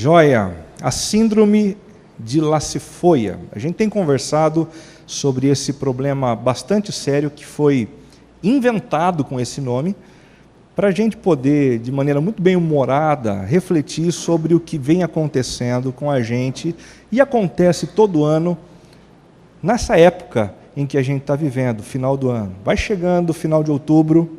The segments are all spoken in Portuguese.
Joia, a síndrome de Laceffoia. A gente tem conversado sobre esse problema bastante sério que foi inventado com esse nome, para a gente poder, de maneira muito bem humorada, refletir sobre o que vem acontecendo com a gente e acontece todo ano, nessa época em que a gente está vivendo, final do ano. Vai chegando o final de outubro,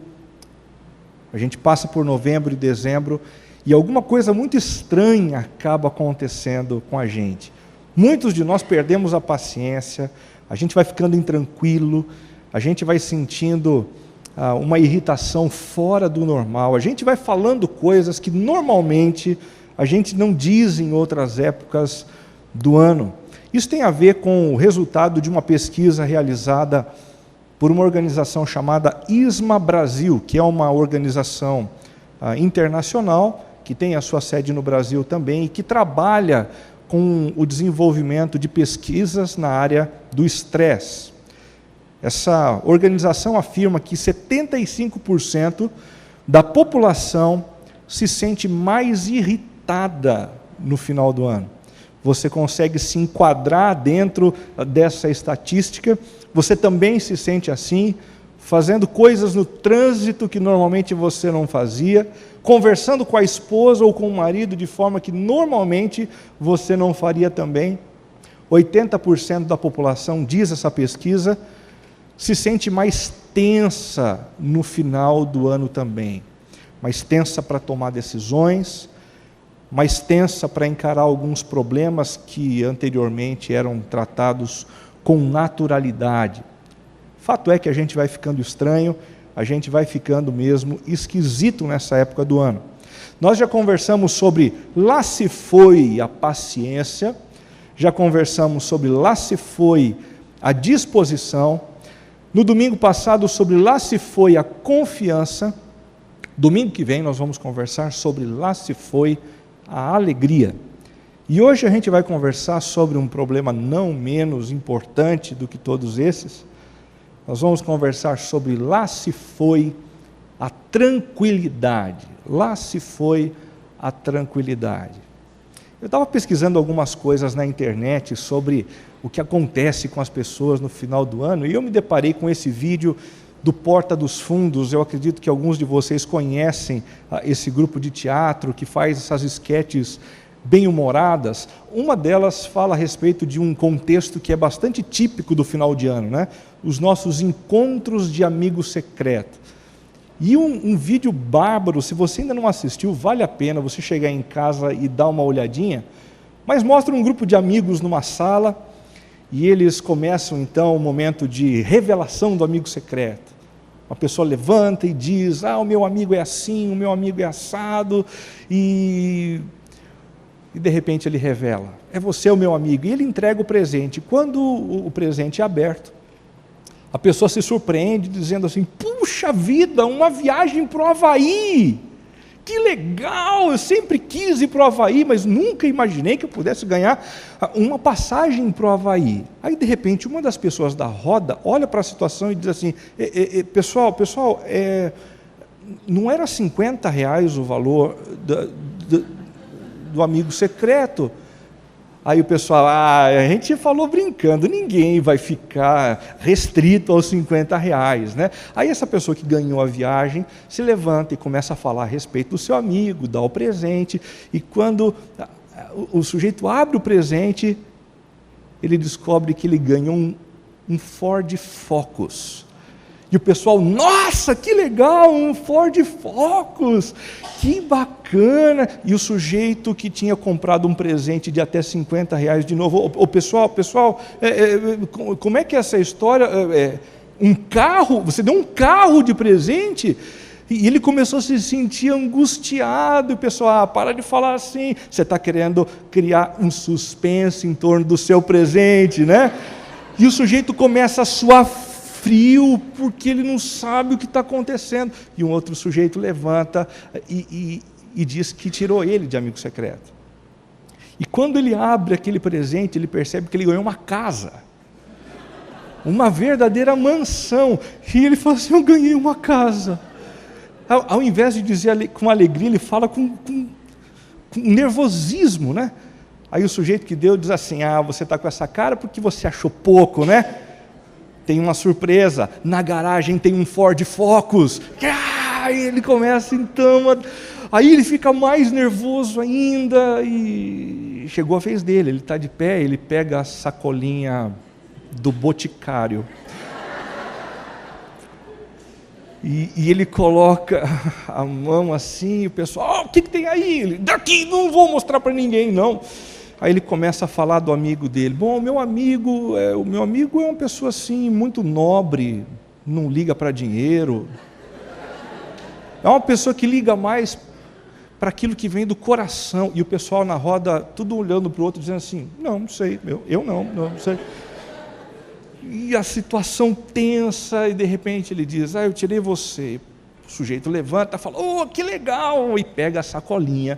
a gente passa por novembro e dezembro, e alguma coisa muito estranha acaba acontecendo com a gente. Muitos de nós perdemos a paciência, a gente vai ficando intranquilo, a gente vai sentindo uma irritação fora do normal, a gente vai falando coisas que normalmente a gente não diz em outras épocas do ano. Isso tem a ver com o resultado de uma pesquisa realizada por uma organização chamada ISMA Brasil, que é uma organização internacional, que tem a sua sede no Brasil também, e que trabalha com o desenvolvimento de pesquisas na área do estresse. Essa organização afirma que 75% da população se sente mais irritada no final do ano. Você consegue se enquadrar dentro dessa estatística? Você também se sente assim, fazendo coisas no trânsito que normalmente você não fazia, conversando com a esposa ou com o marido de forma que normalmente você não faria também? 80% da população, diz essa pesquisa, se sente mais tensa no final do ano também. Mais tensa para tomar decisões, mais tensa para encarar alguns problemas que anteriormente eram tratados com naturalidade. Fato é que a gente vai ficando estranho, a gente vai ficando mesmo esquisito nessa época do ano. Nós já conversamos sobre lá se foi a paciência, já conversamos sobre lá se foi a disposição, no domingo passado sobre lá se foi a confiança, domingo que vem nós vamos conversar sobre lá se foi a alegria. E hoje a gente vai conversar sobre um problema não menos importante do que todos esses. Nós vamos conversar sobre lá se foi a tranquilidade. Lá se foi a tranquilidade. Eu estava pesquisando algumas coisas na internet sobre o que acontece com as pessoas no final do ano, e eu me deparei com esse vídeo do Porta dos Fundos. Eu acredito que alguns de vocês conhecem esse grupo de teatro que faz essas esquetes bem-humoradas. Uma delas fala a respeito de um contexto que é bastante típico do final de ano, né? Os nossos encontros de amigo secreto. E um vídeo bárbaro, se você ainda não assistiu, vale a pena você chegar em casa e dar uma olhadinha, mas mostra um grupo de amigos numa sala, e eles começam então o momento de revelação do amigo secreto. Uma pessoa levanta e diz: o meu amigo é assim, o meu amigo é assado, e de repente ele revela: é você o meu amigo, e ele entrega o presente. Quando o presente é aberto, a pessoa se surpreende dizendo assim: puxa vida, uma viagem para o Havaí, que legal, eu sempre quis ir para o Havaí, mas nunca imaginei que eu pudesse ganhar uma passagem para o Havaí. Aí de repente uma das pessoas da roda olha para a situação e diz assim: pessoal, não era R$50 o valor do amigo secreto? Aí o pessoal: a gente falou brincando, ninguém vai ficar restrito aos R$50, né? Aí essa pessoa que ganhou a viagem se levanta e começa a falar a respeito do seu amigo, dá o presente, e quando o sujeito abre o presente, ele descobre que ele ganhou um Ford Focus. E o pessoal: nossa, que legal, um Ford Focus, que bacana. E o sujeito que tinha comprado um presente de até R$50 de novo: pessoal, como é que é essa história? Um carro? Você deu um carro de presente? E ele começou a se sentir angustiado. E o pessoal: para de falar assim, você está querendo criar um suspense em torno do seu presente, né? E o sujeito começa a suar frio, porque ele não sabe o que está acontecendo. E um outro sujeito levanta e diz que tirou ele de amigo secreto. E quando ele abre aquele presente, ele percebe que ele ganhou uma casa, uma verdadeira mansão. E ele fala assim: eu ganhei uma casa. Ao invés de dizer com alegria, ele fala com com nervosismo, né? Aí o sujeito que deu diz assim: você está com essa cara porque você achou pouco, né? Tem uma surpresa, na garagem tem um Ford Focus. Aí ele começa então, aí ele fica mais nervoso ainda, e chegou a vez dele, ele está de pé, ele pega a sacolinha do Boticário, e ele coloca a mão assim, e o pessoal: o que tem aí? Ele: daqui, não vou mostrar para ninguém não. Aí ele começa a falar do amigo dele. Bom, o meu amigo é uma pessoa assim, muito nobre, não liga para dinheiro. É uma pessoa que liga mais para aquilo que vem do coração. E o pessoal na roda, tudo olhando para o outro, dizendo assim: não sei, eu não sei. E a situação tensa, e de repente ele diz: eu tirei você. O sujeito levanta e fala: que legal! E pega a sacolinha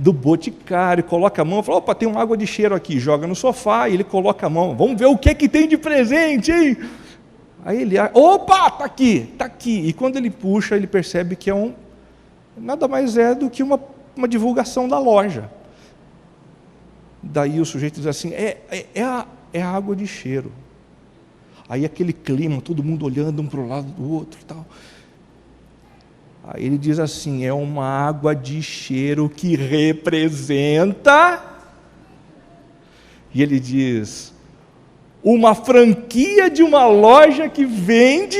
do Boticário, coloca a mão e fala: opa, tem uma água de cheiro aqui. Joga no sofá e ele coloca a mão: vamos ver o que tem de presente, hein? Aí ele: opa, tá aqui. E quando ele puxa, ele percebe que nada mais é do que uma divulgação da loja. Daí o sujeito diz assim: é a água de cheiro. Aí aquele clima, todo mundo olhando um para o lado do outro e tal. Aí ele diz assim: é uma água de cheiro que representa... E ele diz: uma franquia de uma loja que vende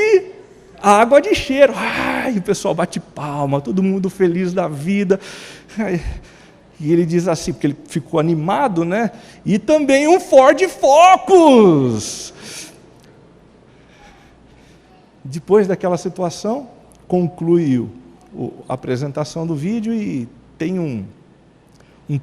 água de cheiro. E o pessoal bate palma, todo mundo feliz da vida. E ele diz assim, porque ele ficou animado, né? E também um Ford Focus. Depois daquela situação, conclui a apresentação do vídeo, e tem um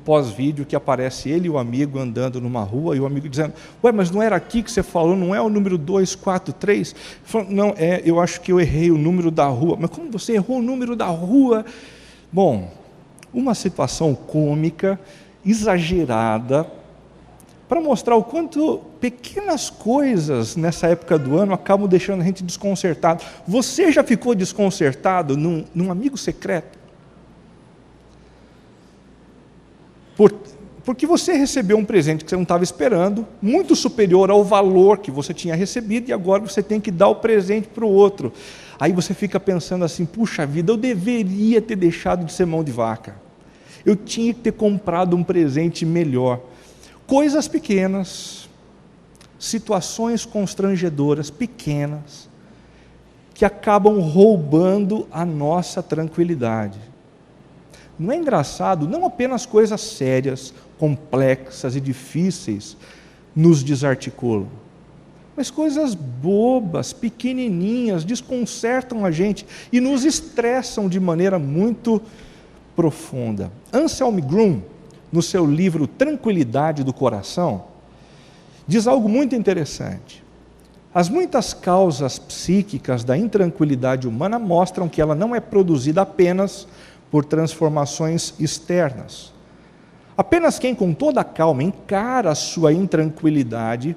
pós-vídeo que aparece ele e o amigo andando numa rua, e o amigo dizendo: mas não era aqui que você falou, não é o número 243? Falando: não, eu acho que eu errei o número da rua. Mas como você errou o número da rua? Bom, uma situação cômica, exagerada, para mostrar o quanto pequenas coisas nessa época do ano acabam deixando a gente desconcertado. Você já ficou desconcertado num amigo secreto? Porque você recebeu um presente que você não estava esperando, muito superior ao valor que você tinha recebido, e agora você tem que dar o presente para o outro. Aí você fica pensando assim: puxa vida, eu deveria ter deixado de ser mão de vaca. Eu tinha que ter comprado um presente melhor. Coisas pequenas, situações constrangedoras pequenas, que acabam roubando a nossa tranquilidade. Não é engraçado? Não apenas coisas sérias, complexas e difíceis nos desarticulam, mas coisas bobas, pequenininhas, desconcertam a gente e nos estressam de maneira muito profunda. Anselm Grun, no seu livro Tranquilidade do Coração, diz algo muito interessante. As muitas causas psíquicas da intranquilidade humana mostram que ela não é produzida apenas por transformações externas. Apenas quem com toda a calma encara a sua intranquilidade,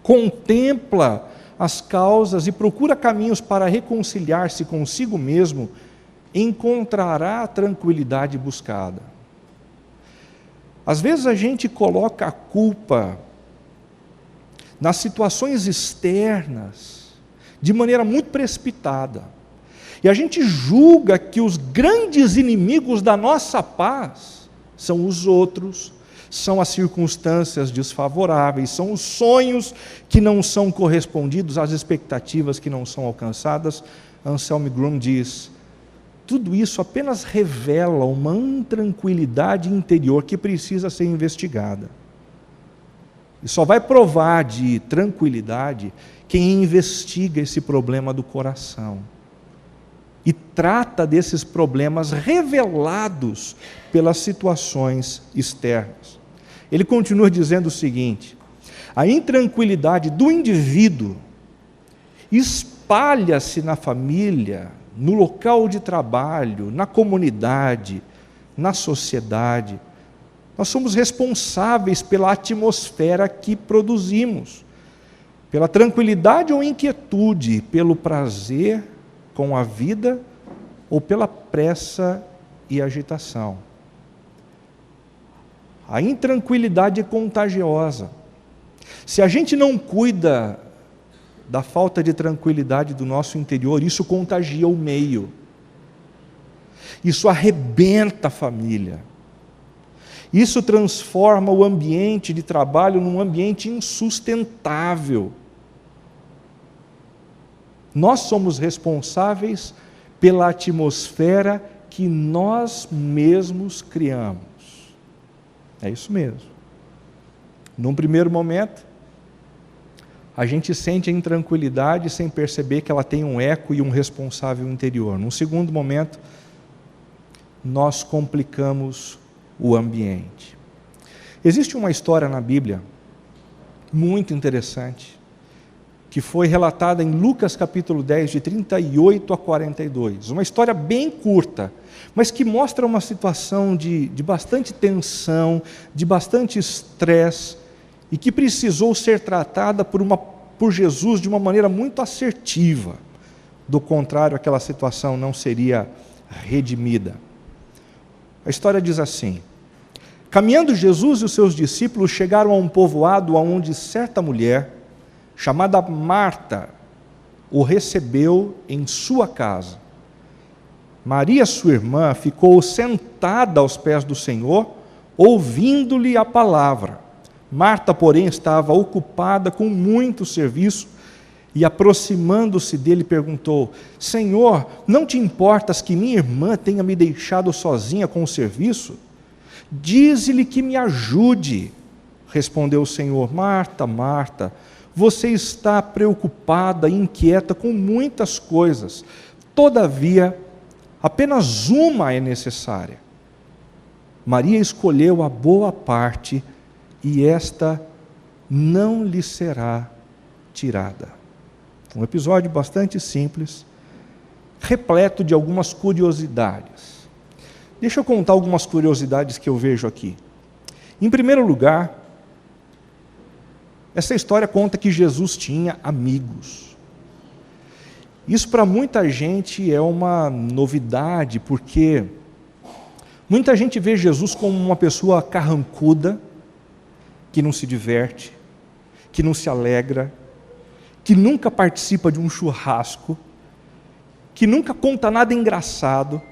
contempla as causas e procura caminhos para reconciliar-se consigo mesmo, encontrará a tranquilidade buscada. Às vezes a gente coloca a culpa nas situações externas de maneira muito precipitada. E a gente julga que os grandes inimigos da nossa paz são os outros, são as circunstâncias desfavoráveis, são os sonhos que não são correspondidos, as expectativas que não são alcançadas. Anselm Grun diz: tudo isso apenas revela uma intranquilidade interior que precisa ser investigada. E só vai provar de tranquilidade quem investiga esse problema do coração e trata desses problemas revelados pelas situações externas. Ele continua dizendo o seguinte: a intranquilidade do indivíduo espalha-se na família, no local de trabalho, na comunidade, na sociedade. Nós somos responsáveis pela atmosfera que produzimos, pela tranquilidade ou inquietude, pelo prazer com a vida ou pela pressa e agitação. A intranquilidade é contagiosa. Se a gente não cuida da falta de tranquilidade do nosso interior, isso contagia o meio. Isso arrebenta a família. Isso transforma o ambiente de trabalho num ambiente insustentável. Nós somos responsáveis pela atmosfera que nós mesmos criamos. É isso mesmo. Num primeiro momento, a gente sente a intranquilidade sem perceber que ela tem um eco e um responsável interior. Num segundo momento, nós complicamos o ambiente. Existe uma história na Bíblia muito interessante, que foi relatada em Lucas capítulo 10, de 38 a 42. Uma história bem curta, mas que mostra uma situação de bastante tensão, de bastante estresse, e que precisou ser tratada por Jesus de uma maneira muito assertiva. Do contrário, aquela situação não seria redimida. A história diz assim: caminhando Jesus e os seus discípulos chegaram a um povoado onde certa mulher, chamada Marta, o recebeu em sua casa. Maria, sua irmã, ficou sentada aos pés do Senhor, ouvindo-lhe a palavra. Marta, porém, estava ocupada com muito serviço e, aproximando-se dele, perguntou: Senhor, não te importas que minha irmã tenha me deixado sozinha com o serviço? Dize-lhe que me ajude. Respondeu o Senhor: Marta, Marta, você está preocupada e inquieta com muitas coisas. Todavia, apenas uma é necessária. Maria escolheu a boa parte e esta não lhe será tirada. Um episódio bastante simples, repleto de algumas curiosidades. Deixa eu contar algumas curiosidades que eu vejo aqui. Em primeiro lugar, essa história conta que Jesus tinha amigos. Isso para muita gente é uma novidade, porque muita gente vê Jesus como uma pessoa carrancuda, que não se diverte, que não se alegra, que nunca participa de um churrasco, que nunca conta nada engraçado.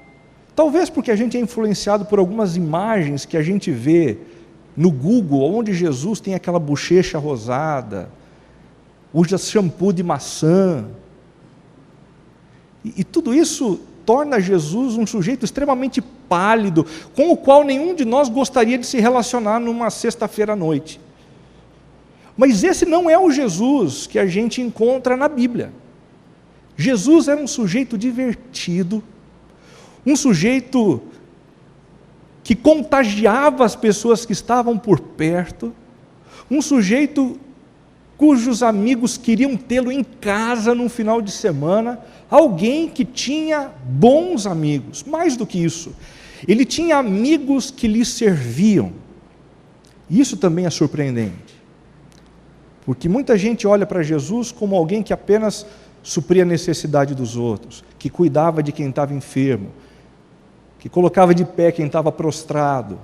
Talvez porque a gente é influenciado por algumas imagens que a gente vê no Google, onde Jesus tem aquela bochecha rosada, usa shampoo de maçã. E tudo isso torna Jesus um sujeito extremamente pálido, com o qual nenhum de nós gostaria de se relacionar numa sexta-feira à noite. Mas esse não é o Jesus que a gente encontra na Bíblia. Jesus era um sujeito divertido, um sujeito que contagiava as pessoas que estavam por perto, um sujeito cujos amigos queriam tê-lo em casa no final de semana, alguém que tinha bons amigos. Mais do que isso, ele tinha amigos que lhe serviam. Isso também é surpreendente, porque muita gente olha para Jesus como alguém que apenas supria a necessidade dos outros, que cuidava de quem estava enfermo, que colocava de pé quem estava prostrado.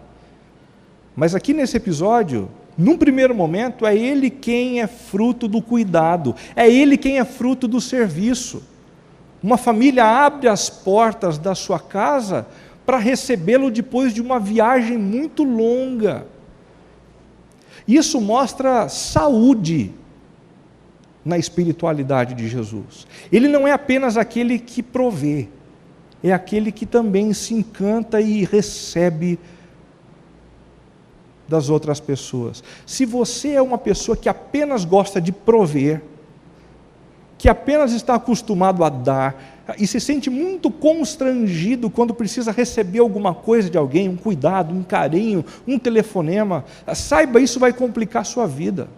Mas aqui nesse episódio, num primeiro momento, é ele quem é fruto do cuidado, é ele quem é fruto do serviço. Uma família abre as portas da sua casa para recebê-lo depois de uma viagem muito longa. Isso mostra saúde na espiritualidade de Jesus. Ele não é apenas aquele que provê, é aquele que também se encanta e recebe das outras pessoas. Se você é uma pessoa que apenas gosta de prover, que apenas está acostumado a dar, e se sente muito constrangido quando precisa receber alguma coisa de alguém, um cuidado, um carinho, um telefonema, saiba, isso vai complicar a sua vida.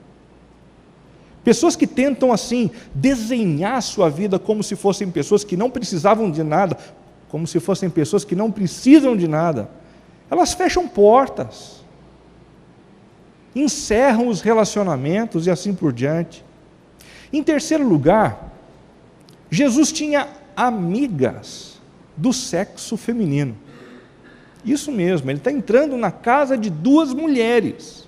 Pessoas que tentam assim, desenhar a sua vida como se fossem pessoas que não precisavam de nada, como se fossem pessoas que não precisam de nada, elas fecham portas, encerram os relacionamentos e assim por diante. Em terceiro lugar, Jesus tinha amigas do sexo feminino. Isso mesmo, ele está entrando na casa de duas mulheres.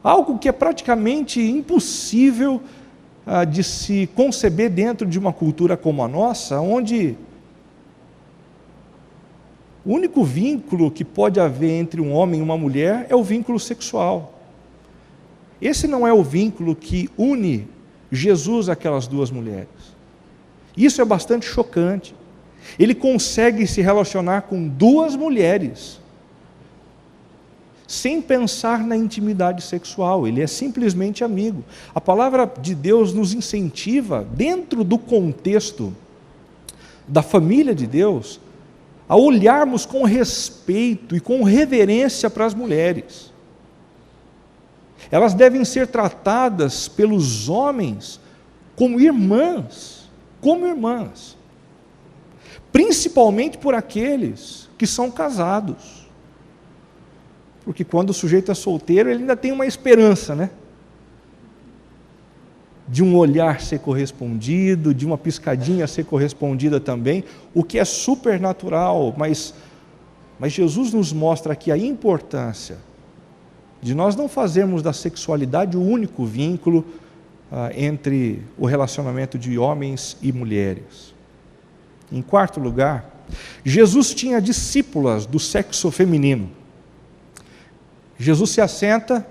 Algo que é praticamente impossível de se conceber dentro de uma cultura como a nossa, onde o único vínculo que pode haver entre um homem e uma mulher é o vínculo sexual. Esse não é o vínculo que une Jesus àquelas duas mulheres. Isso é bastante chocante. Ele consegue se relacionar com duas mulheres sem pensar na intimidade sexual, ele é simplesmente amigo. A palavra de Deus nos incentiva, dentro do contexto da família de Deus, a olharmos com respeito e com reverência para as mulheres. Elas devem ser tratadas pelos homens como irmãs, principalmente por aqueles que são casados. Porque quando o sujeito é solteiro, ele ainda tem uma esperança, né? De um olhar ser correspondido, de uma piscadinha ser correspondida também, o que é supernatural, mas Jesus nos mostra aqui a importância de nós não fazermos da sexualidade o único vínculo entre o relacionamento de homens e mulheres. Em quarto lugar, Jesus tinha discípulas do sexo feminino. Jesus se assenta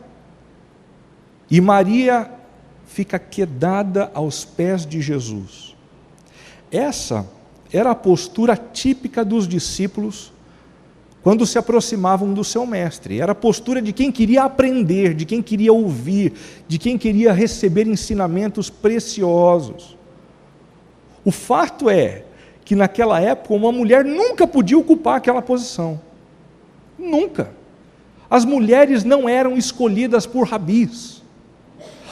e Maria fica quedada aos pés de Jesus. Essa era a postura típica dos discípulos quando se aproximavam do seu mestre. Era a postura de quem queria aprender, de quem queria ouvir, de quem queria receber ensinamentos preciosos. O fato é que naquela época uma mulher nunca podia ocupar aquela posição. Nunca. As mulheres não eram escolhidas por rabis.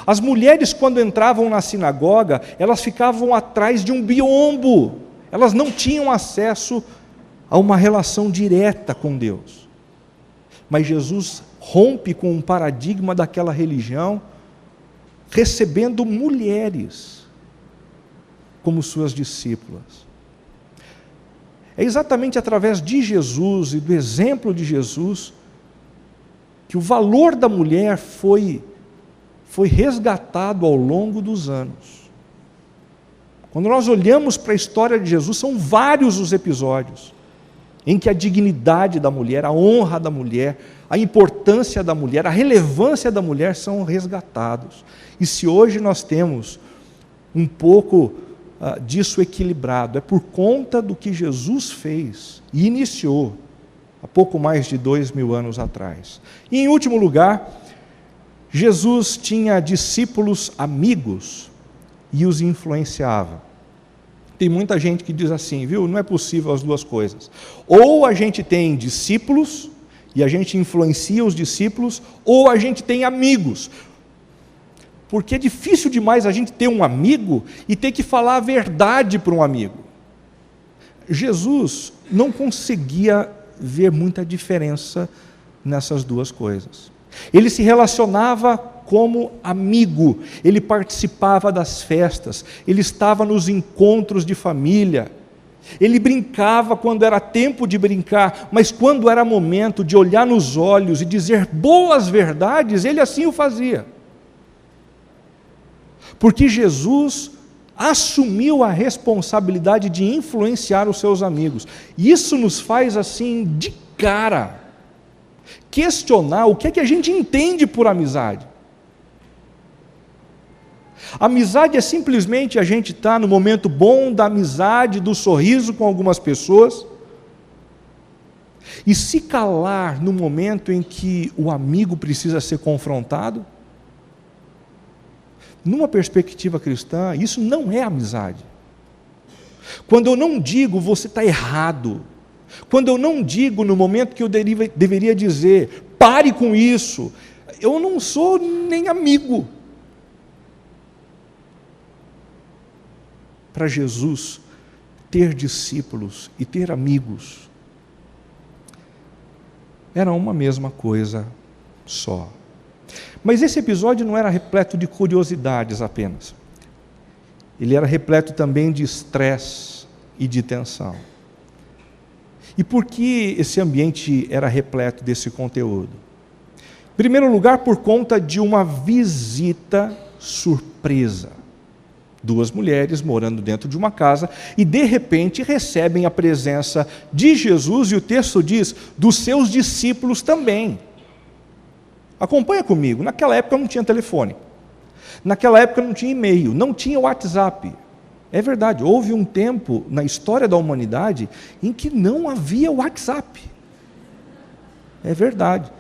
As mulheres, quando entravam na sinagoga, elas ficavam atrás de um biombo. Elas não tinham acesso a uma relação direta com Deus. Mas Jesus rompe com um paradigma daquela religião, recebendo mulheres como suas discípulas. É exatamente através de Jesus e do exemplo de Jesus que o valor da mulher foi resgatado ao longo dos anos. Quando nós olhamos para a história de Jesus, são vários os episódios em que a dignidade da mulher, a honra da mulher, a importância da mulher, a relevância da mulher são resgatados. E se hoje nós temos um pouco disso equilibrado, é por conta do que Jesus fez e iniciou há pouco mais de 2000 anos atrás. E em último lugar, Jesus tinha discípulos amigos e os influenciava. Tem muita gente que diz assim, viu, não é possível as duas coisas. Ou a gente tem discípulos e a gente influencia os discípulos, ou a gente tem amigos. Porque é difícil demais a gente ter um amigo e ter que falar a verdade para um amigo. Jesus não conseguia ver muita diferença nessas duas coisas. Ele se relacionava como amigo, ele participava das festas, ele estava nos encontros de família, ele brincava quando era tempo de brincar, mas quando era momento de olhar nos olhos e dizer boas verdades, ele assim o fazia. Porque Jesus assumiu a responsabilidade de influenciar os seus amigos. Isso nos faz assim, de cara, questionar o que é que a gente entende por amizade. Amizade é simplesmente a gente estar no momento bom da amizade, do sorriso com algumas pessoas, e se calar no momento em que o amigo precisa ser confrontado. Numa perspectiva cristã, isso não é amizade. Quando eu não digo, você está errado. Quando eu não digo no momento que eu deveria dizer, pare com isso, eu não sou nem amigo. Para Jesus, ter discípulos e ter amigos era uma mesma coisa só. Mas esse episódio não era repleto de curiosidades apenas. Ele era repleto também de estresse e de tensão. E por que esse ambiente era repleto desse conteúdo? Em primeiro lugar, por conta de uma visita surpresa. Duas mulheres morando dentro de uma casa e de repente recebem a presença de Jesus, e o texto diz, dos seus discípulos também. Acompanha comigo, naquela época não tinha telefone, naquela época não tinha e-mail, não tinha WhatsApp. É verdade, houve um tempo na história da humanidade em que não havia WhatsApp. É verdade.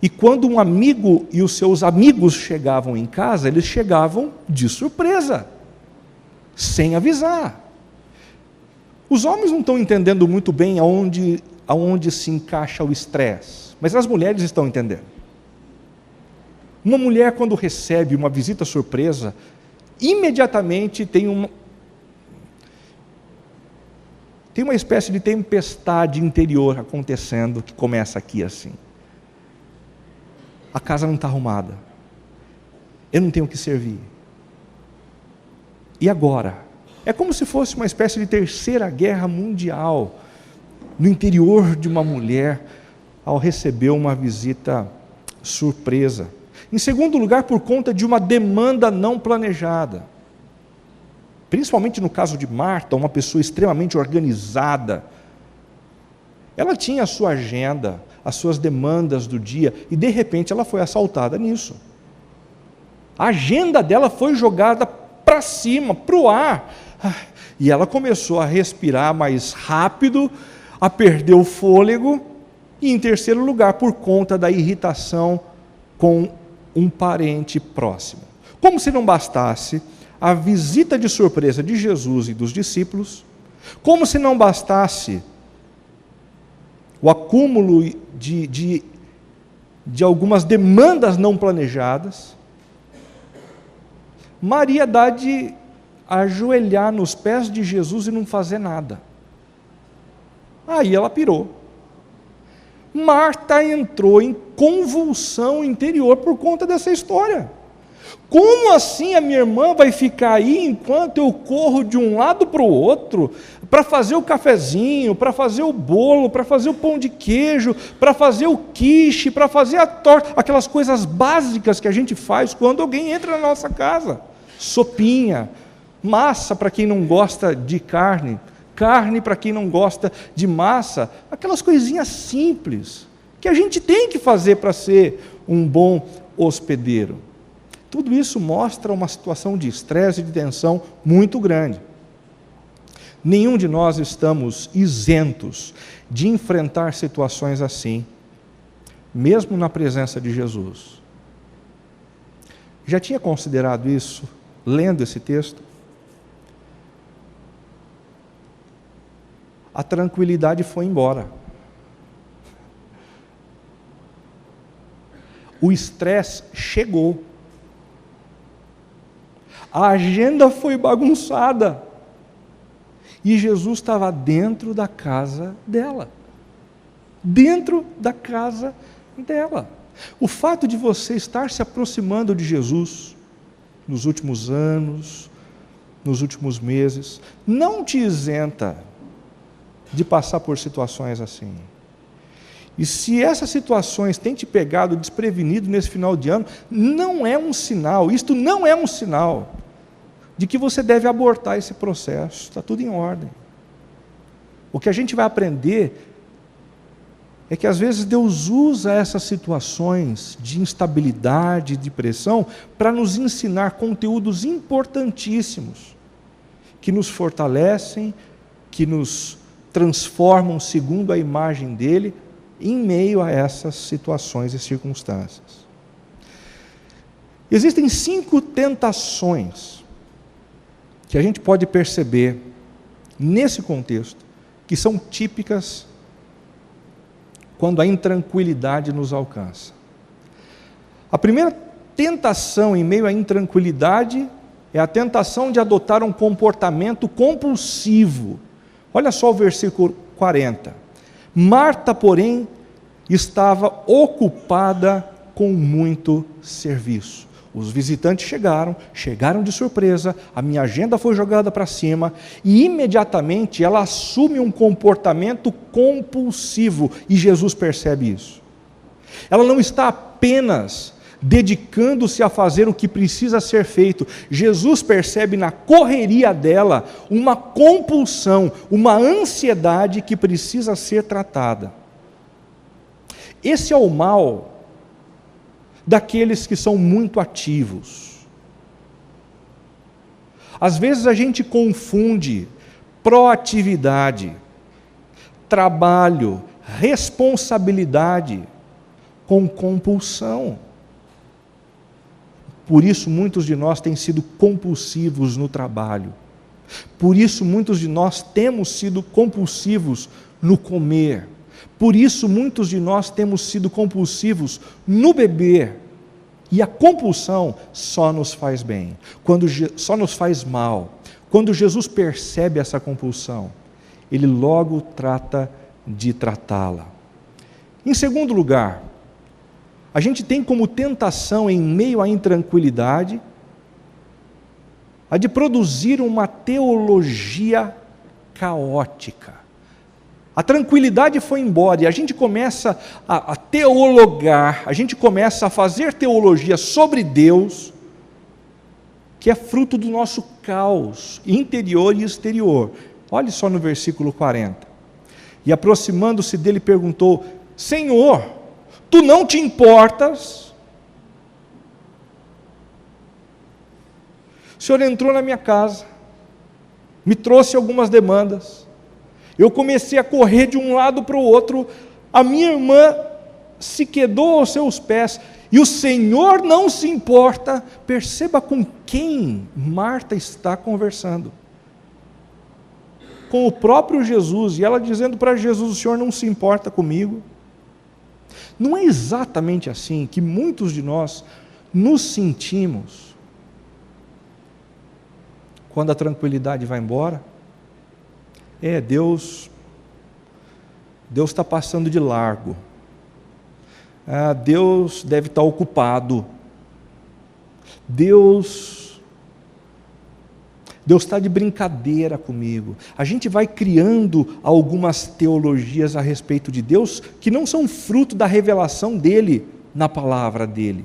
E quando um amigo e os seus amigos chegavam em casa, eles chegavam de surpresa, sem avisar. Os homens não estão entendendo muito bem aonde se encaixa o estresse, mas as mulheres estão entendendo. Uma mulher, quando recebe uma visita surpresa, imediatamente tem uma espécie de tempestade interior acontecendo, que começa aqui assim. A casa não está arrumada, eu não tenho o que servir. E agora? É como se fosse uma espécie de terceira guerra mundial no interior de uma mulher ao receber uma visita surpresa. Em segundo lugar, por conta de uma demanda não planejada. Principalmente no caso de Marta, uma pessoa extremamente organizada. Ela tinha a sua agenda, as suas demandas do dia, e de repente ela foi assaltada nisso. A agenda dela foi jogada para cima, para o ar, e ela começou a respirar mais rápido, a perder o fôlego, e em terceiro lugar, por conta da irritação com um parente próximo. Como se não bastasse a visita de surpresa de Jesus e dos discípulos, como se não bastasse o acúmulo de algumas demandas não planejadas, Maria dá de ajoelhar nos pés de Jesus e não fazer nada. Aí ela pirou. Marta entrou em convulsão interior por conta dessa história. Como assim a minha irmã vai ficar aí enquanto eu corro de um lado para o outro, para fazer o cafezinho, para fazer o bolo, para fazer o pão de queijo, para fazer o quiche, para fazer a torta, aquelas coisas básicas que a gente faz quando alguém entra na nossa casa. Sopinha, massa para quem não gosta de carne, carne para quem não gosta de massa, aquelas coisinhas simples que a gente tem que fazer para ser um bom hospedeiro. Tudo isso mostra uma situação de estresse e de tensão muito grande. Nenhum de nós estamos isentos de enfrentar situações assim, mesmo na presença de Jesus. Já tinha considerado isso, lendo esse texto? A tranquilidade foi embora. O estresse chegou. A agenda foi bagunçada. E Jesus estava dentro da casa dela. Dentro da casa dela. O fato de você estar se aproximando de Jesus nos últimos anos, nos últimos meses, não te isenta de passar por situações assim. E se essas situações têm te pegado desprevenido nesse final de ano, não é um sinal, isto não é um sinal de que você deve abortar esse processo, está tudo em ordem. O que a gente vai aprender é que às vezes Deus usa essas situações de instabilidade, de pressão, para nos ensinar conteúdos importantíssimos, que nos fortalecem, que nos transformam segundo a imagem dele, em meio a essas situações e circunstâncias. Existem 5 tentações que a gente pode perceber nesse contexto, que são típicas quando a intranquilidade nos alcança. A primeira tentação em meio à intranquilidade é a tentação de adotar um comportamento compulsivo. Olha só o versículo 40. Marta, porém, estava ocupada com muito serviço. Os visitantes chegaram de surpresa, a minha agenda foi jogada para cima e imediatamente ela assume um comportamento compulsivo e Jesus percebe isso. Ela não está apenas dedicando-se a fazer o que precisa ser feito. Jesus percebe na correria dela uma compulsão, uma ansiedade que precisa ser tratada. Esse é o mal daqueles que são muito ativos. Às vezes a gente confunde proatividade, trabalho, responsabilidade com compulsão. Por isso muitos de nós têm sido compulsivos no trabalho. Por isso muitos de nós temos sido compulsivos no comer. Por isso muitos de nós temos sido compulsivos no beber. E a compulsão só nos faz bem, só nos faz mal. Quando Jesus percebe essa compulsão, Ele logo trata de tratá-la. Em segundo lugar, a gente tem como tentação em meio à intranquilidade a de produzir uma teologia caótica. A tranquilidade foi embora e a gente começa a teologar, a gente começa a fazer teologia sobre Deus, que é fruto do nosso caos interior e exterior. Olhe só no versículo 40. E aproximando-se dele perguntou: Senhor, tu não te importas? O Senhor entrou na minha casa, me trouxe algumas demandas, eu comecei a correr de um lado para o outro, a minha irmã se quedou aos seus pés, e o Senhor não se importa. Perceba com quem Marta está conversando. Com o próprio Jesus, e ela dizendo para Jesus: o Senhor não se importa comigo. Não é exatamente assim que muitos de nós nos sentimos quando a tranquilidade vai embora? Deus está passando de largo. Deus deve estar ocupado. Deus está de brincadeira comigo. A gente vai criando algumas teologias a respeito de Deus que não são fruto da revelação dele na palavra dele,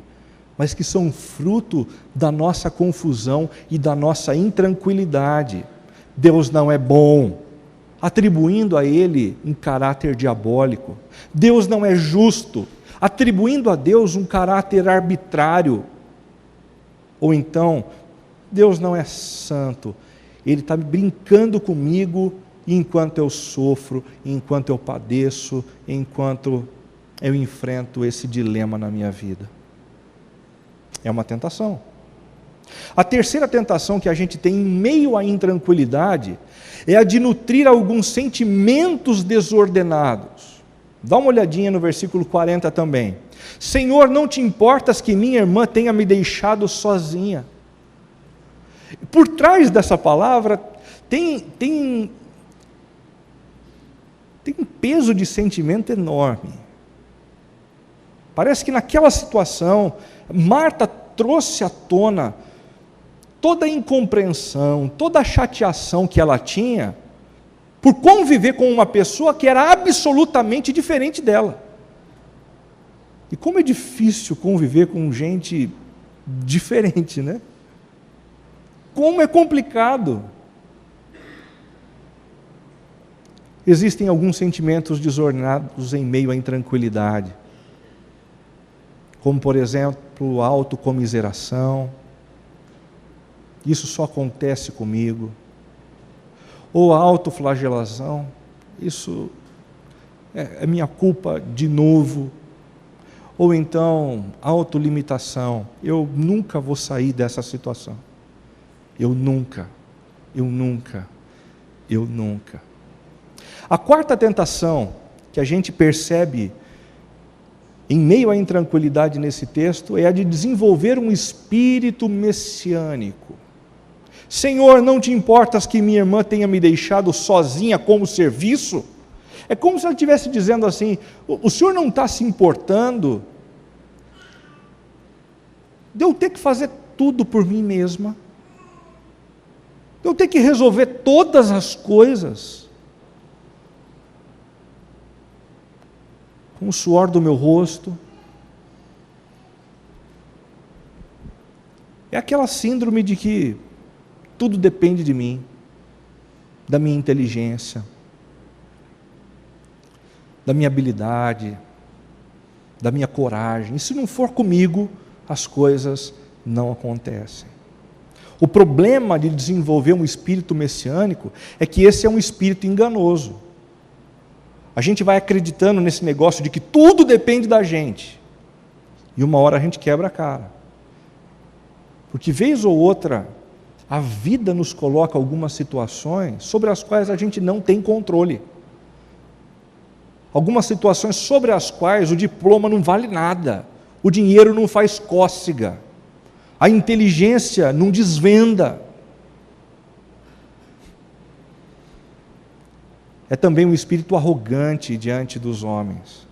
mas que são fruto da nossa confusão e da nossa intranquilidade. Deus não é bom, atribuindo a ele um caráter diabólico. Deus não é justo, atribuindo a Deus um caráter arbitrário. Ou então, Deus não é santo, Ele está brincando comigo enquanto eu sofro, enquanto eu padeço, enquanto eu enfrento esse dilema na minha vida. É uma tentação. A terceira tentação que a gente tem em meio à intranquilidade é a de nutrir alguns sentimentos desordenados. Dá uma olhadinha no versículo 40 também. Senhor, não te importas que minha irmã tenha me deixado sozinha? Por trás dessa palavra tem um peso de sentimento enorme. Parece que naquela situação, Marta trouxe à tona toda a incompreensão, toda a chateação que ela tinha por conviver com uma pessoa que era absolutamente diferente dela. E como é difícil conviver com gente diferente, né? Como é complicado. Existem alguns sentimentos desordenados em meio à intranquilidade, como por exemplo, a autocomiseração. Isso só acontece comigo. Ou a autoflagelação. Isso é minha culpa de novo. Ou então, autolimitação. Eu nunca vou sair dessa situação. Eu nunca. A quarta tentação que a gente percebe em meio à intranquilidade nesse texto é a de desenvolver um espírito messiânico. Senhor, não te importas que minha irmã tenha me deixado sozinha como serviço? É como se ela estivesse dizendo assim: o Senhor não está se importando de eu ter que fazer tudo por mim mesma, de eu ter que resolver todas as coisas, com o suor do meu rosto. É aquela síndrome de que tudo depende de mim, da minha inteligência, da minha habilidade, da minha coragem. E se não for comigo, as coisas não acontecem. O problema de desenvolver um espírito messiânico é que esse é um espírito enganoso. A gente vai acreditando nesse negócio de que tudo depende da gente. E uma hora a gente quebra a cara. Porque vez ou outra, a vida nos coloca algumas situações sobre as quais a gente não tem controle. Algumas situações sobre as quais o diploma não vale nada, o dinheiro não faz cócega, a inteligência não desvenda. É também um espírito arrogante diante dos homens.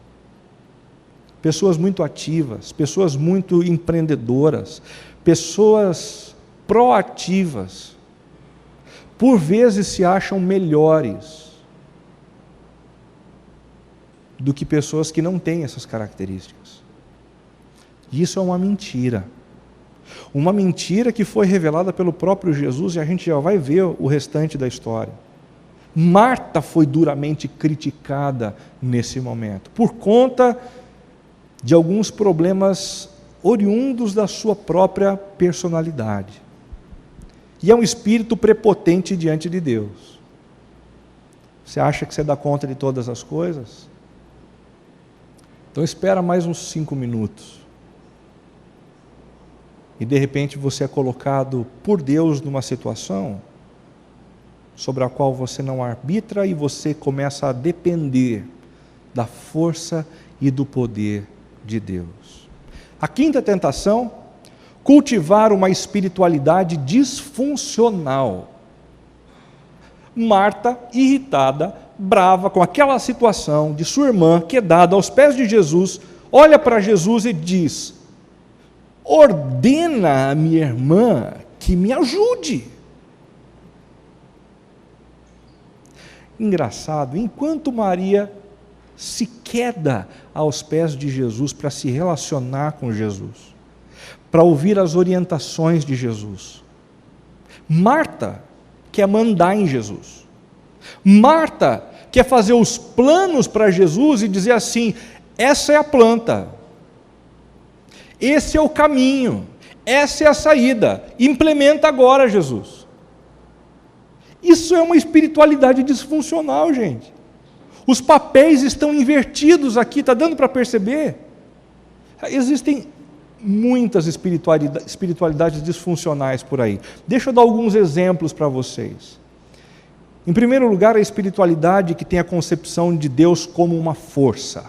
Pessoas muito ativas, pessoas muito empreendedoras, pessoas proativas, por vezes se acham melhores do que pessoas que não têm essas características. E isso é uma mentira. Uma mentira que foi revelada pelo próprio Jesus, e a gente já vai ver o restante da história. Marta foi duramente criticada nesse momento, por conta de alguns problemas oriundos da sua própria personalidade. E é um espírito prepotente diante de Deus. Você acha que você dá conta de todas as coisas? Então espera mais uns 5 minutos. E de repente você é colocado por Deus numa situação sobre a qual você não arbitra e você começa a depender da força e do poder de Deus. A quinta tentação, cultivar uma espiritualidade disfuncional. Marta, irritada, brava com aquela situação de sua irmã quedada aos pés de Jesus, olha para Jesus e diz: ordena a minha irmã que me ajude. Engraçado, enquanto Maria se queda aos pés de Jesus para se relacionar com Jesus, para ouvir as orientações de Jesus, Marta quer mandar em Jesus. Marta quer fazer os planos para Jesus e dizer assim: essa é a planta, esse é o caminho, essa é a saída, implementa agora, Jesus. Isso é uma espiritualidade disfuncional, gente. Os papéis estão invertidos aqui, está dando para perceber? Existem muitas espiritualidades disfuncionais por aí. Deixa eu dar alguns exemplos para vocês. Em primeiro lugar, a espiritualidade que tem a concepção de Deus como uma força.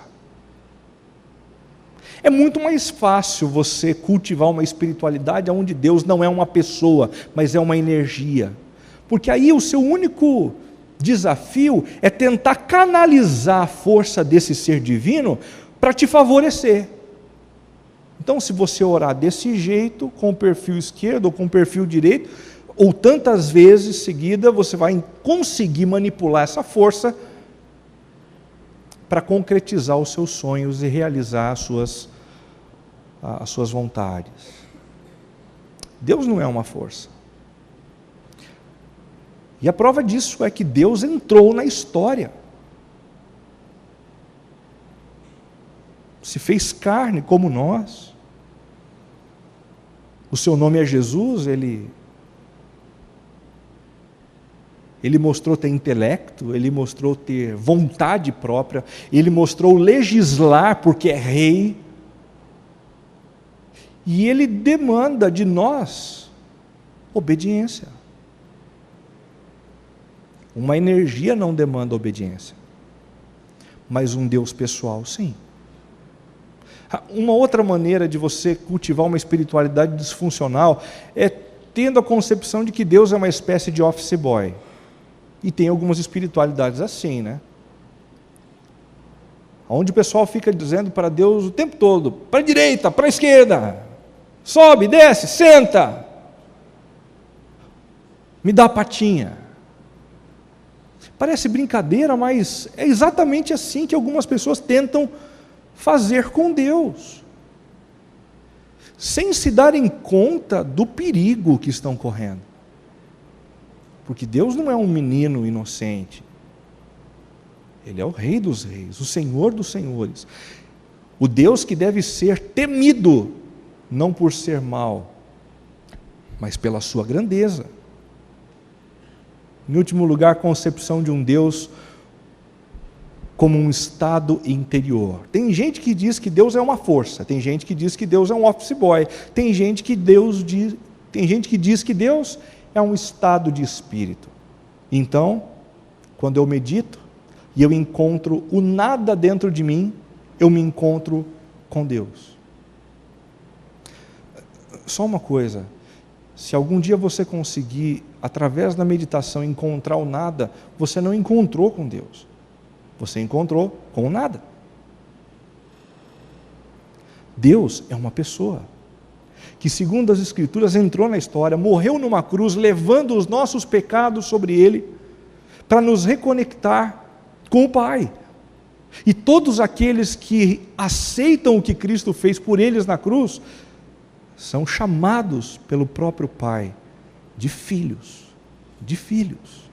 É muito mais fácil você cultivar uma espiritualidade onde Deus não é uma pessoa, mas é uma energia. Porque aí o seu único desafio é tentar canalizar a força desse ser divino para te favorecer. Então, se você orar desse jeito, com o perfil esquerdo ou com o perfil direito, ou tantas vezes seguida, você vai conseguir manipular essa força para concretizar os seus sonhos e realizar as suas vontades. Deus não é uma força. E a prova disso é que Deus entrou na história. Se fez carne como nós. O seu nome é Jesus, ele mostrou ter intelecto, ele mostrou ter vontade própria, ele mostrou legislar porque é rei. E ele demanda de nós obediência. Uma energia não demanda obediência, mas um Deus pessoal, sim. Uma outra maneira de você cultivar uma espiritualidade disfuncional é tendo a concepção de que Deus é uma espécie de office boy. E tem algumas espiritualidades assim, né? Onde o pessoal fica dizendo para Deus o tempo todo: para a direita, para a esquerda. Sobe, desce, senta. Me dá a patinha. Parece brincadeira, mas é exatamente assim que algumas pessoas tentam fazer com Deus, sem se darem conta do perigo que estão correndo. Porque Deus não é um menino inocente. Ele é o Rei dos Reis, o Senhor dos Senhores. O Deus que deve ser temido, não por ser mau, mas pela sua grandeza. Em último lugar, a concepção de um Deus como um estado interior. Tem gente que diz que Deus é uma força, tem gente que diz que Deus é um office boy, tem gente que diz que Deus é um estado de espírito. Então, quando eu medito e eu encontro o nada dentro de mim, eu me encontro com Deus. Só uma coisa, se algum dia você conseguir, através da meditação, encontrar o nada, você não encontrou com Deus. Você encontrou com o nada. Deus é uma pessoa que, segundo as Escrituras, entrou na história, morreu numa cruz, levando os nossos pecados sobre ele, para nos reconectar com o Pai. E todos aqueles que aceitam o que Cristo fez por eles na cruz, são chamados pelo próprio Pai de filhos, de filhos.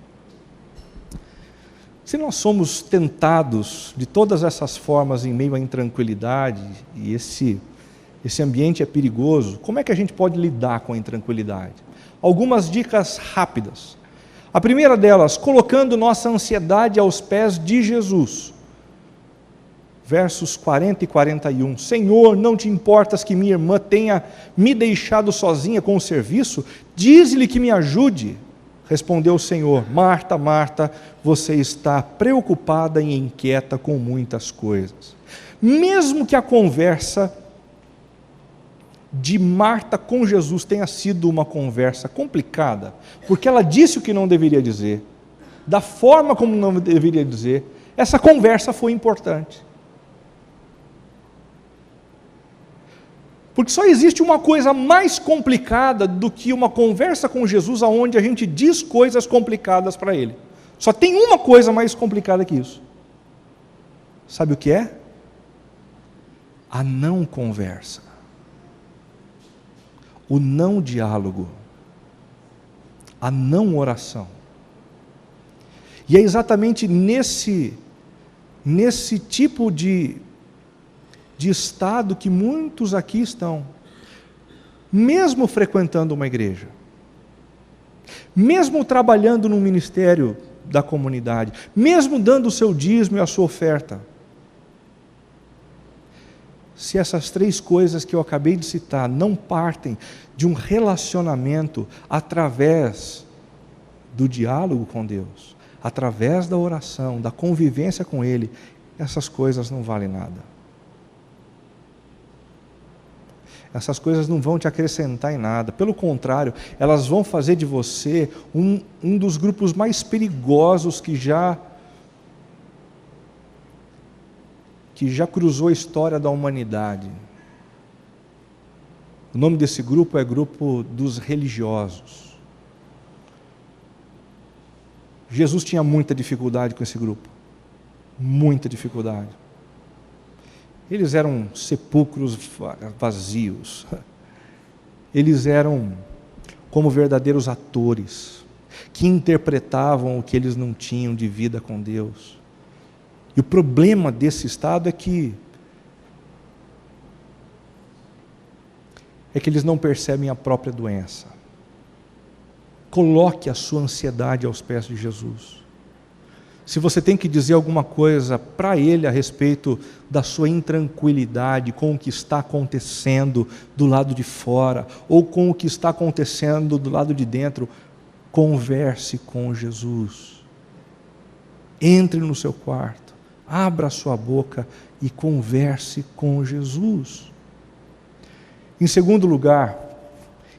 Se nós somos tentados de todas essas formas em meio à intranquilidade, e esse ambiente é perigoso, como é que a gente pode lidar com a intranquilidade? Algumas dicas rápidas. A primeira delas, colocando nossa ansiedade aos pés de Jesus. Versos 40 e 41. Senhor, não te importas que minha irmã tenha me deixado sozinha com o serviço? Diz-lhe que me ajude. Respondeu o Senhor: Marta, Marta, você está preocupada e inquieta com muitas coisas. Mesmo que a conversa de Marta com Jesus tenha sido uma conversa complicada, porque ela disse o que não deveria dizer, da forma como não deveria dizer, essa conversa foi importante. Porque só existe uma coisa mais complicada do que uma conversa com Jesus onde a gente diz coisas complicadas para Ele. Só tem uma coisa mais complicada que isso. Sabe o que é? A não conversa. O não diálogo. A não oração. E é exatamente nesse tipo de estado que muitos aqui estão, mesmo frequentando uma igreja, mesmo trabalhando no ministério da comunidade, mesmo dando o seu dízimo e a sua oferta. Se essas três coisas que eu acabei de citar não partem de um relacionamento através do diálogo com Deus, através da oração, da convivência com Ele, essas coisas não valem nada. Essas coisas não vão te acrescentar em nada. Pelo contrário, elas vão fazer de você um dos grupos mais perigosos que já cruzou a história da humanidade. O nome desse grupo é grupo dos religiosos. Jesus tinha muita dificuldade com esse grupo. Muita dificuldade. Eles eram sepulcros vazios. Eles eram como verdadeiros atores, que interpretavam o que eles não tinham de vida com Deus. E o problema desse estado é que eles não percebem a própria doença. Coloque a sua ansiedade aos pés de Jesus. Se você tem que dizer alguma coisa para Ele a respeito da sua intranquilidade com o que está acontecendo do lado de fora, ou com o que está acontecendo do lado de dentro, converse com Jesus. Entre no seu quarto, abra a sua boca e converse com Jesus. Em segundo lugar,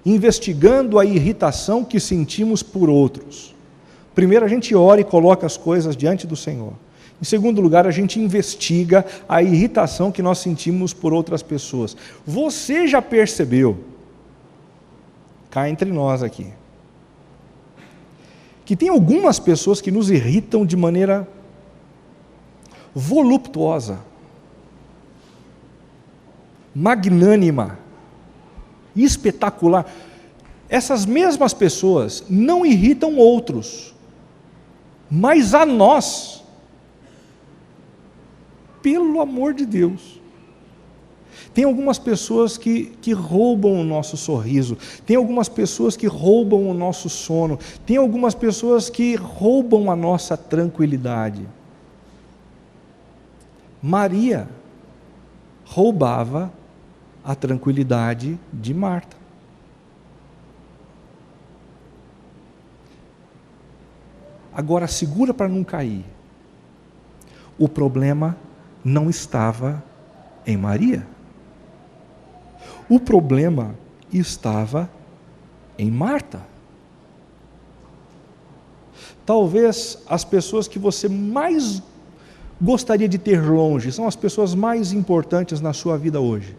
investigando a irritação que sentimos por outros. Primeiro a gente ora e coloca as coisas diante do Senhor. Em segundo lugar, a gente investiga a irritação que nós sentimos por outras pessoas. Você já percebeu cá entre nós aqui, que tem algumas pessoas que nos irritam de maneira voluptuosa, magnânima, espetacular. Essas mesmas pessoas não irritam outros, mas a nós, pelo amor de Deus. Tem algumas pessoas que roubam o nosso sorriso, tem algumas pessoas que roubam o nosso sono, tem algumas pessoas que roubam a nossa tranquilidade. Maria roubava a tranquilidade de Marta. Agora segura para não cair. O problema não estava em Maria. O problema estava em Marta. Talvez as pessoas que você mais gostaria de ter longe são as pessoas mais importantes na sua vida hoje.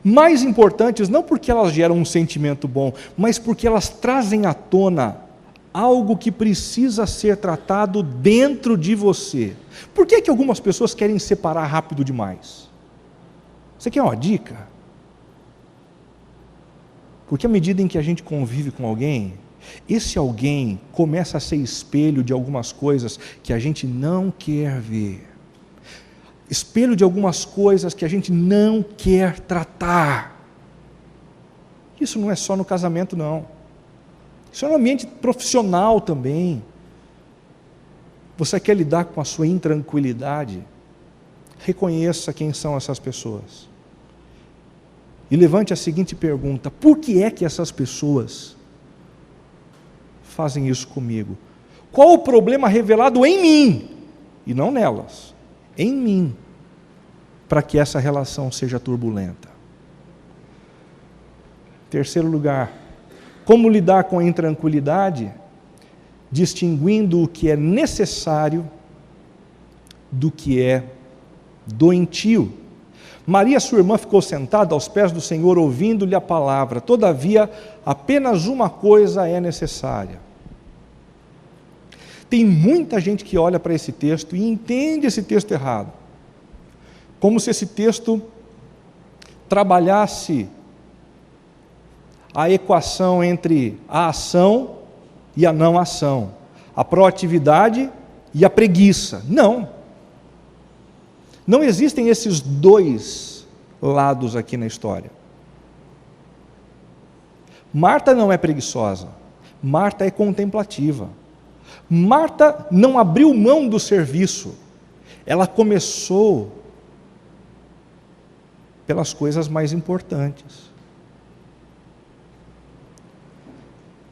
Mais importantes não porque elas geram um sentimento bom, mas porque elas trazem à tona algo que precisa ser tratado dentro de você. Por que algumas pessoas querem separar rápido demais? Você quer uma dica? Porque à medida em que a gente convive com alguém, esse alguém começa a ser espelho de algumas coisas que a gente não quer ver. Espelho de algumas coisas que a gente não quer tratar. Isso não é só no casamento, não. Isso é no ambiente profissional também. Você quer lidar com a sua intranquilidade? Reconheça quem são essas pessoas. E levante a seguinte pergunta: por que é que essas pessoas fazem isso comigo? Qual o problema revelado em mim, e não nelas, em mim, para que essa relação seja turbulenta? Terceiro lugar, como lidar com a intranquilidade, distinguindo o que é necessário do que é doentio. Maria, sua irmã, ficou sentada aos pés do Senhor, ouvindo-lhe a palavra. Todavia, apenas uma coisa é necessária. Tem muita gente que olha para esse texto e entende esse texto errado, como se esse texto trabalhasse a equação entre a ação e a não ação, a proatividade e a preguiça. Não. Não existem esses dois lados aqui na história. Marta não é preguiçosa, Marta é contemplativa. Marta não abriu mão do serviço, ela começou pelas coisas mais importantes.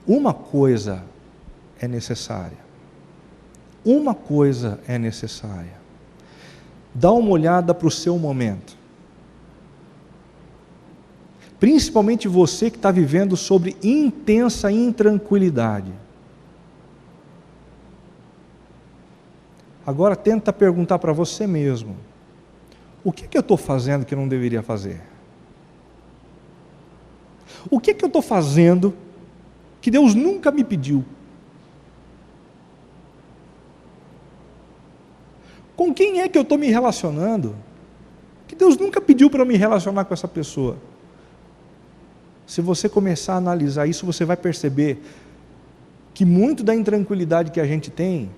Uma coisa é necessária. Uma coisa é necessária. Dá uma olhada para o seu momento. Principalmente você que está vivendo sobre intensa intranquilidade. Agora tenta perguntar para você mesmo: o que eu estou fazendo que eu não deveria fazer? O que eu estou fazendo que Deus nunca me pediu? Com quem é que eu estou me relacionando que Deus nunca pediu para eu me relacionar com essa pessoa? Se você começar a analisar isso, você vai perceber que muito da intranquilidade que a gente tem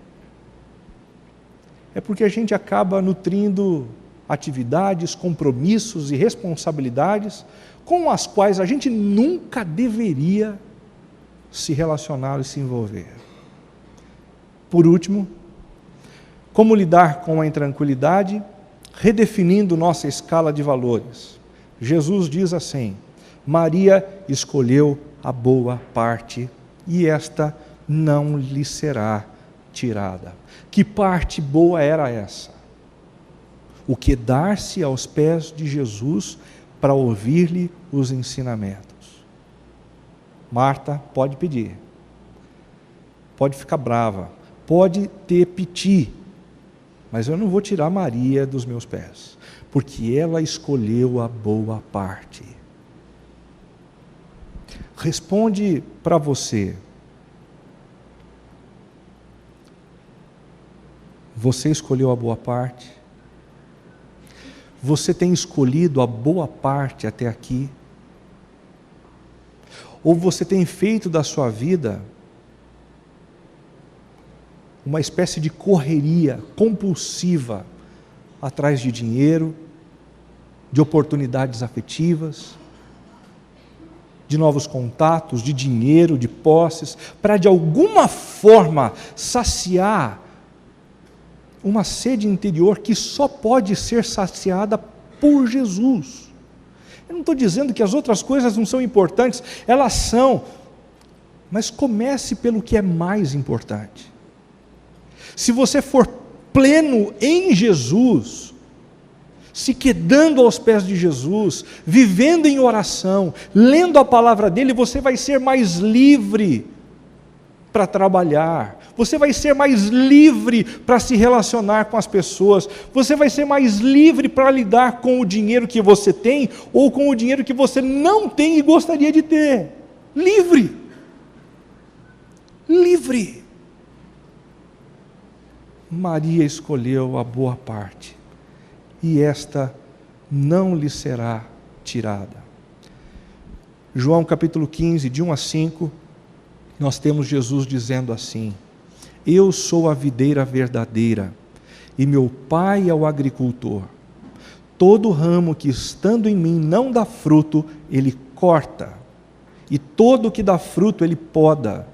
é porque a gente acaba nutrindo atividades, compromissos e responsabilidades com as quais a gente nunca deveria se relacionar e se envolver. Por último, como lidar com a intranquilidade? Redefinindo nossa escala de valores. Jesus diz assim: Maria escolheu a boa parte e esta não lhe será tirada. Que parte boa era essa? O quedar-se aos pés de Jesus para ouvir-lhe os ensinamentos. Marta pode pedir, pode ficar brava, pode ter piti, mas eu não vou tirar Maria dos meus pés, porque ela escolheu a boa parte. responde para você. Você escolheu a boa parte? Você tem escolhido a boa parte até aqui? Ou você tem feito da sua vida uma espécie de correria compulsiva atrás de dinheiro, de oportunidades afetivas, de novos contatos, de dinheiro, de posses, para de alguma forma saciar uma sede interior que só pode ser saciada por Jesus. Eu não estou dizendo que as outras coisas não são importantes, elas são, mas comece pelo que é mais importante. Se você for pleno em Jesus, se quedando aos pés de Jesus, vivendo em oração, lendo a palavra dele, você vai ser mais livre para trabalhar, você vai ser mais livre para se relacionar com as pessoas, você vai ser mais livre para lidar com o dinheiro que você tem, ou com o dinheiro que você não tem e gostaria de ter. Livre! Livre! Maria escolheu a boa parte, e esta não lhe será tirada. João capítulo 15, de 1 a 5, nós temos Jesus dizendo assim: eu sou a videira verdadeira, e meu Pai é o agricultor. Todo ramo que estando em mim não dá fruto, ele corta, e todo que dá fruto ele poda,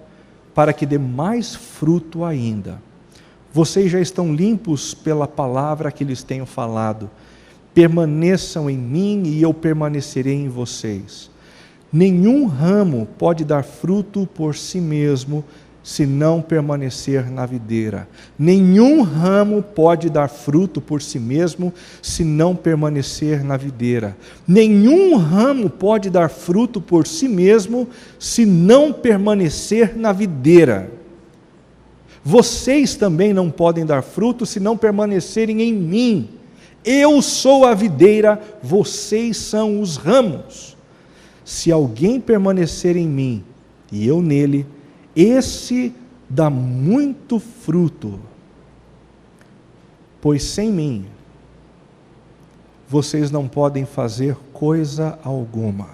para que dê mais fruto ainda. Vocês já estão limpos pela palavra que lhes tenho falado. Permaneçam em mim e eu permanecerei em vocês. Nenhum ramo pode dar fruto por si mesmo, se não permanecer na videira. Nenhum ramo pode dar fruto por si mesmo, se não permanecer na videira. Nenhum ramo pode dar fruto por si mesmo, se não permanecer na videira. Vocês também não podem dar fruto se não permanecerem em mim. Eu sou a videira, vocês são os ramos. Se alguém permanecer em mim e eu nele, esse dá muito fruto. Pois sem mim, vocês não podem fazer coisa alguma.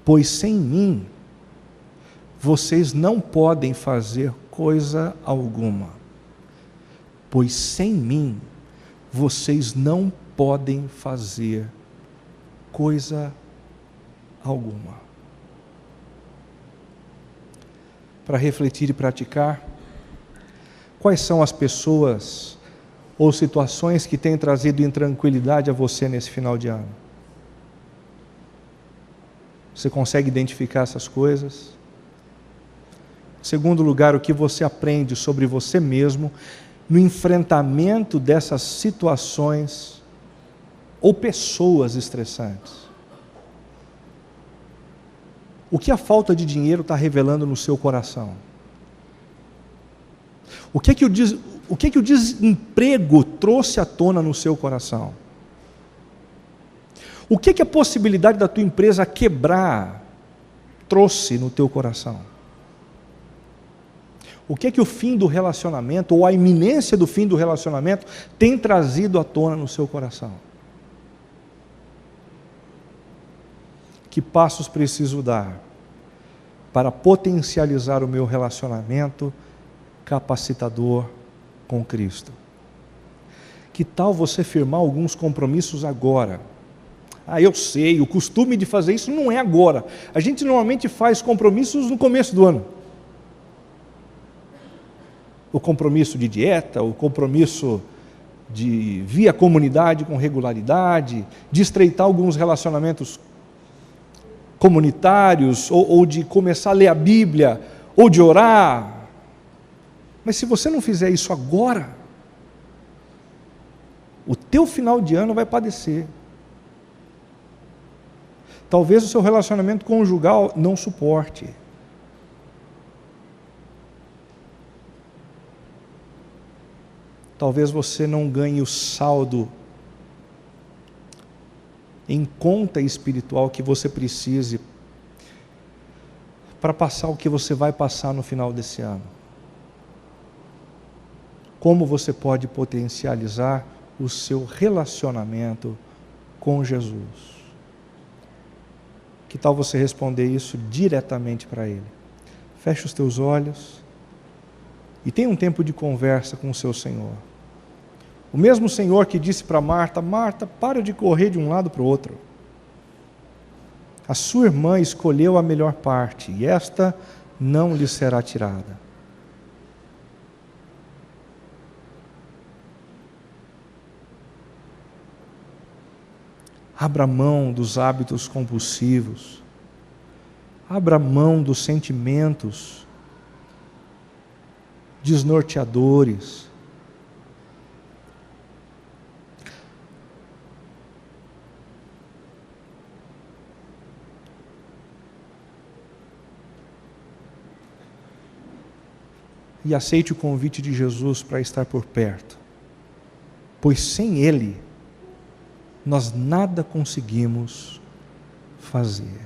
Pois sem mim, vocês não podem fazer coisa alguma. Pois sem mim, vocês não podem fazer coisa alguma. Para refletir e praticar, quais são as pessoas ou situações que têm trazido intranquilidade a você nesse final de ano? Você consegue identificar essas coisas? Em segundo lugar, o que você aprende sobre você mesmo no enfrentamento dessas situações ou pessoas estressantes? O que a falta de dinheiro está revelando no seu coração? O que o desemprego trouxe à tona no seu coração? O que a possibilidade da tua empresa quebrar trouxe no teu coração? O que o fim do relacionamento, ou a iminência do fim do relacionamento, tem trazido à tona no seu coração? Que passos preciso dar para potencializar o meu relacionamento capacitador com Cristo? Que tal você firmar alguns compromissos agora? Eu sei, o costume de fazer isso não é agora. A gente normalmente faz compromissos no começo do ano. O compromisso de dieta, o compromisso de vir à comunidade com regularidade, de estreitar alguns relacionamentos comunitários, ou de começar a ler a Bíblia, ou de orar. Mas se você não fizer isso agora, o teu final de ano vai padecer. Talvez o seu relacionamento conjugal não suporte. Talvez você não ganhe o saldo em conta espiritual que você precise para passar o que você vai passar no final desse ano? Como você pode potencializar o seu relacionamento com Jesus? Que tal você responder isso diretamente para Ele? Feche os teus olhos e tenha um tempo de conversa com o seu Senhor. O mesmo Senhor que disse para Marta: Marta, para de correr de um lado para o outro. A sua irmã escolheu a melhor parte e esta não lhe será tirada. Abra mão dos hábitos compulsivos. Abra mão dos sentimentos desnorteadores. E aceite o convite de Jesus para estar por perto, pois sem Ele nós nada conseguimos fazer.